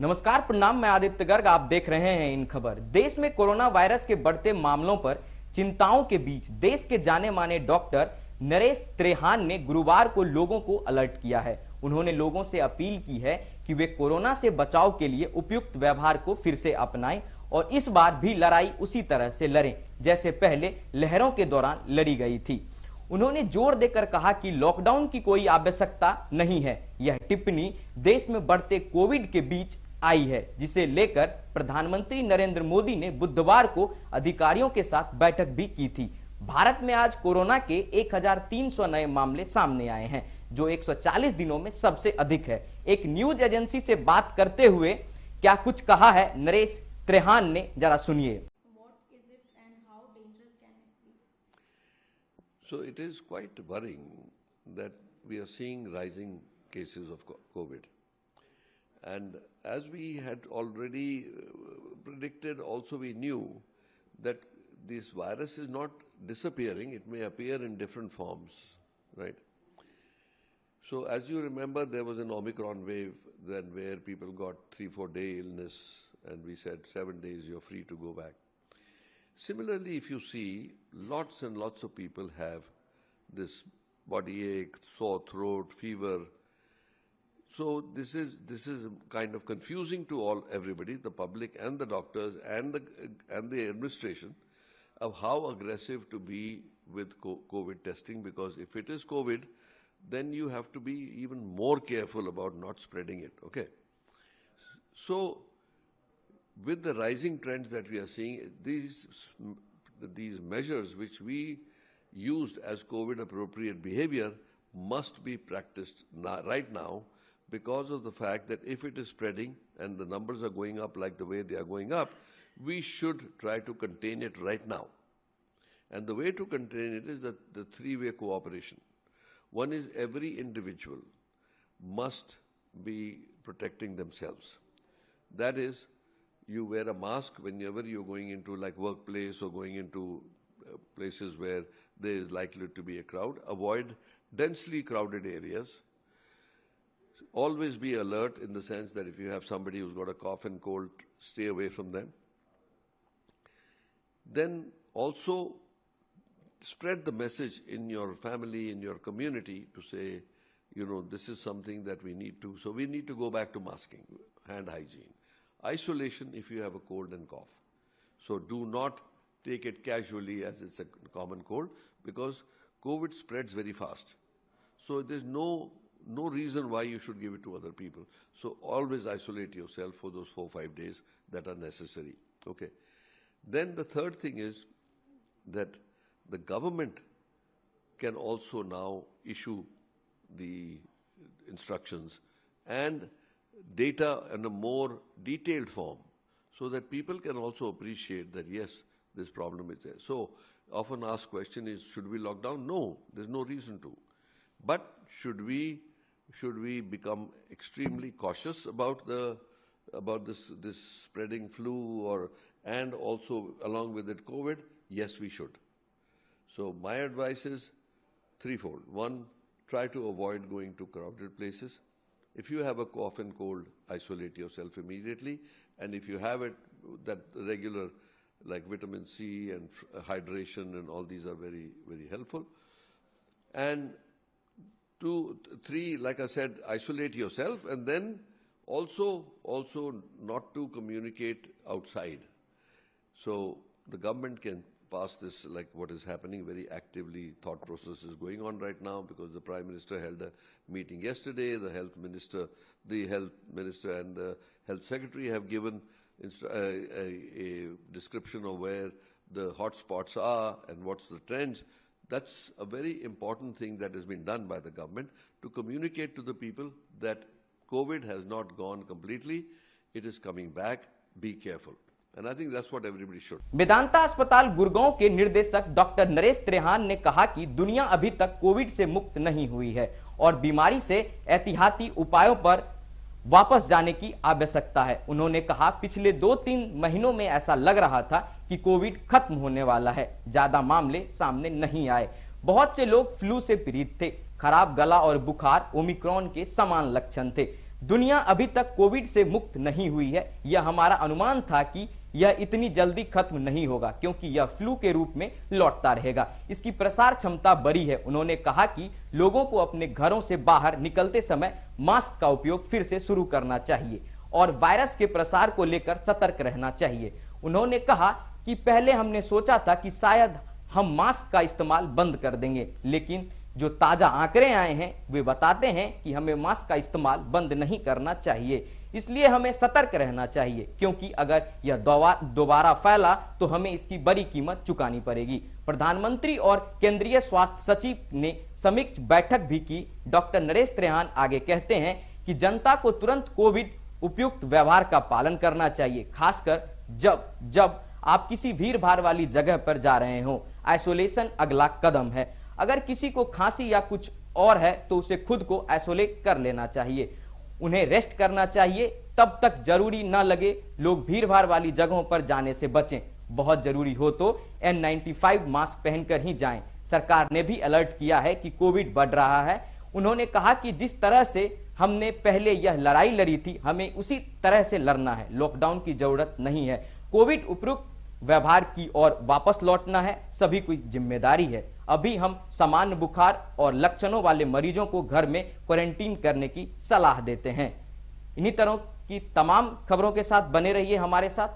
नमस्कार, प्रणाम। मैं आदित्य गर्ग, आप देख रहे हैं इन खबर। देश में कोरोना वायरस के बढ़ते मामलों पर चिंताओं के बीच देश के जाने माने डॉक्टर नरेश त्रेहान ने गुरुवार को लोगों को अलर्ट किया है। उन्होंने लोगों से अपील की है कि वे कोरोना से बचाव के लिए उपयुक्त व्यवहार को फिर से अपनाएं और इस बार भी लड़ाई उसी तरह से लड़ें जैसे पहले लहरों के दौरान लड़ी गई थी। उन्होंने जोर देकर कहा कि लॉकडाउन की कोई आवश्यकता नहीं है। यह टिप्पणी देश में बढ़ते कोविड के बीच आई है, जिसे लेकर प्रधानमंत्री नरेंद्र मोदी ने बुधवार को अधिकारियों के साथ बैठक भी की थी। भारत में आज कोरोना के 1300 नए मामले सामने आए हैं, जो 140 दिनों में सबसे अधिक है। एक न्यूज एजेंसी से बात करते हुए क्या कुछ कहा है नरेश त्रेहान ने, जरा सुनिए। So it is quite worrying that we are seeing rising cases of COVID. And as we had already predicted, also we knew that this virus is not disappearing. It may appear in different forms, right? So as you remember, there was an Omicron wave then where people got 3-4 day illness and we said 7 days you're free to go back. Similarly, if you see, lots and lots of people have this body ache, sore throat, fever. So this is kind of confusing to everybody, the public and the doctors and the administration, of how aggressive to be with COVID testing, because if it is COVID, then you have to be even more careful about not spreading it. Okay. So with the rising trends that we are seeing, these measures which we used as COVID appropriate behavior must be practiced right now, because of the fact that if it is spreading and the numbers are going up like the way they are going up, we should try to contain it right now. And the way to contain it is the three-way cooperation. One is every individual must be protecting themselves. That is, you wear a mask whenever you're going into like workplace or going into places where there is likely to be a crowd. Avoid densely crowded areas. Always be alert in the sense that if you have somebody who's got a cough and cold, stay away from them. Then also spread the message in your family, in your community, to say, you know, this is something that we need to. So we need to go back to masking, hand hygiene. Isolation if you have a cold and cough. So do not take it casually as it's a common cold, because COVID spreads very fast. So there's no reason why you should give it to other people. So always isolate yourself for those 4-5 days that are necessary. Okay. Then the third thing is that the government can also now issue the instructions and data in a more detailed form, so that people can also appreciate that yes, this problem is there. So often asked question is, should we lock down? No, there's no reason to. But should we become extremely cautious about this spreading flu and also along with it COVID? Yes, we should. So my advice is threefold. One, try to avoid going to crowded places. If you have a cough and cold, isolate yourself immediately. And if you have it, that regular like vitamin C and hydration and all these are very, very helpful. And 2, 3, like I said, isolate yourself, and then also not to communicate outside. So the government can pass this, like what is happening very actively. Thought process is going on right now, because the Prime Minister held a meeting yesterday. The Health Minister and the Health Secretary have given a description of where the hotspots are and what's the trends. That's a very important thing that has been done by the government, to communicate to the people that COVID has not gone completely. It is coming back. Be careful. And I think that's what everybody should. Vedanta अस्पताल गुड़गांव के निर्देशक doctor Naresh Trehan ने कहा कि दुनिया अभी तक Covid से मुक्त नहीं हुई है और बीमारी से एहतियाती उपायों पर वापस जाने की आवश्यकता है। उन्होंने कहा, पिछले 2-3 महीनों में ऐसा लग रहा था कि कोविड खत्म होने वाला है। ज्यादा मामले सामने नहीं आए। बहुत से लोग फ्लू से पीड़ित थे। खराब गला और बुखार ओमिक्रॉन के समान लक्षण थे। दुनिया अभी तक कोविड से मुक्त नहीं हुई है। यह हमारा अनुमान था कि यह इतनी जल्दी खत्म नहीं होगा, क्योंकि यह फ्लू के रूप में लौटता रहेगा। इसकी प्रसार क्षमता बड़ी है। उन्होंने कहा कि लोगों को अपने घरों से बाहर निकलते समय मास्क का उपयोग फिर से शुरू करना चाहिए और वायरस के प्रसार को लेकर सतर्क रहना चाहिए। उन्होंने कहा कि पहले हमने सोचा था कि शायद हम मास्क का इस्तेमाल बंद कर देंगे, लेकिन जो ताजा आंकड़े आए हैं वे बताते हैं कि हमें मास्क का इस्तेमाल बंद नहीं करना चाहिए। इसलिए हमें सतर्क रहना चाहिए, क्योंकि अगर यह दोबारा फैला तो हमें इसकी बड़ी कीमत चुकानी पड़ेगी। प्रधानमंत्री और केंद्रीय स्वास्थ्य सचिव ने संयुक्त बैठक भी की। डॉक्टर नरेश त्रेहान आगे कहते हैं कि जनता को तुरंत कोविड उपयुक्त व्यवहार का पालन करना चाहिए, खासकर जब आप किसी भीड़ भाड़ वाली जगह पर जा रहे हो। आइसोलेशन अगला कदम है। अगर किसी को खांसी या कुछ और है तो उसे खुद को आइसोलेट कर लेना चाहिए। उन्हें रेस्ट करना चाहिए। तब तक जरूरी ना लगे लोग भीड़ भाड़ वाली जगहों पर जाने से बचें। बहुत जरूरी हो तो N95 मास्क पहनकर ही जाएं। सरकार ने भी अलर्ट किया है कि कोविड बढ़ रहा है। उन्होंने कहा कि जिस तरह से हमने पहले यह लड़ाई लड़ी थी, हमें उसी तरह से लड़ना है। लॉकडाउन की जरूरत नहीं है। कोविड उपयुक्त व्यवहार की ओर वापस लौटना है। सभी की जिम्मेदारी है। अभी हम सामान्य बुखार और लक्षणों वाले मरीजों को घर में क्वारंटीन करने की सलाह देते हैं। इन्हीं तरह की तमाम खबरों के साथ बने रहिए हमारे साथ।